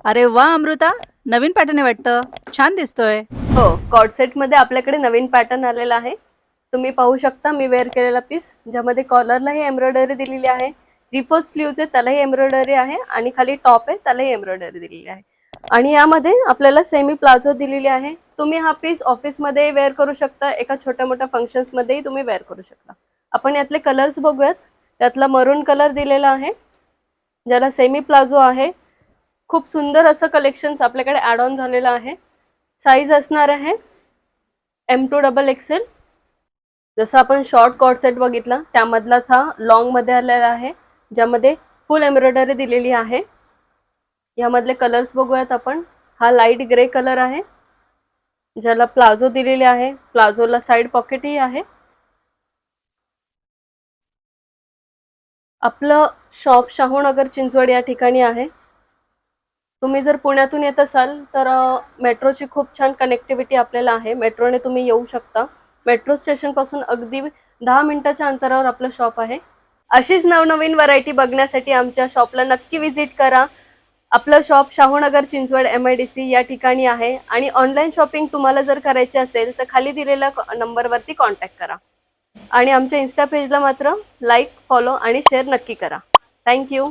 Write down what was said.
अरे वा अमृता, नवीन पॅटर्न आहे वाटतं. छान दिसतोय. हो, कॉर्ड सेट मध्ये आपल्याकडे नवीन पॅटर्न आलेला आहे. तुम्ही पाहू शकता मी वेअर केलेला पीस, ज्यामध्ये कॉलरलाही एम्ब्रॉयडरी दिलेली आहे. 3/4 स्लीव्ज आहे त्यालाही एम्ब्रॉयडरी आहे आणि खाली टॉप आहे त्यालाही एम्ब्रॉयडरी दिलेली आहे. आणि यामध्ये आपल्याला सेमी प्लाझो दिलेली आहे. तुम्ही हा पीस ऑफिसमध्ये वेअर करू शकता, एका छोट्या मोठ्या फंक्शन्स मध्येही तुम्ही वेअर करू शकता. आपण यातले कलर्स बघूयात. त्यातला मरून कलर दिलेला आहे, ज्याला सेमी प्लाझो आहे. खूप सुंदर असं कलेक्शन्स आपल्याकडे ॲड ऑन झालेलं आहे. साईज असणार आहे M2XXL. जसं आपण शॉर्ट कॉर्ड सेट बघितला त्यामधलाच हा लॉंग मध्ये आलेला आहे, ज्यामध्ये फुल एम्ब्रॉयडरी दिलेली आहे. यामधले कलर्स बघूयात आपण. हा लाईट ग्रे कलर आहे, ज्याला प्लाझो दिलेले आहे. प्लाझोला साईड पॉकेटही आहे. आपलं शॉप शाहूनगर चिंचवड या ठिकाणी आहे. तुम्ही जर पुण्यातून येत असाल तर मेट्रोची खूप छान कनेक्टिव्हिटी आपल्याला आहे. मेट्रोने तुम्ही येऊ शकता. मेट्रो स्टेशन पासून अगदी 10 मिनिटाच्या अंतरावर आपलं शॉप आहे. अशीच नवनवीन व्हरायटी बघण्यासाठी आमच्या शॉपला नक्की व्हिजिट करा. आपलं शॉप शाहूनगर चिंचवड MIDC या ठिकाणी आहे. आणि ऑनलाईन शॉपिंग तुम्हाला जर करायची असेल तर खाली दिलेल्या नंबरवरती कॉन्टॅक्ट करा. आणि आमच्या इन्स्टा पेजला मात्र लाईक, फॉलो आणि शेअर नक्की करा. थँक्यू.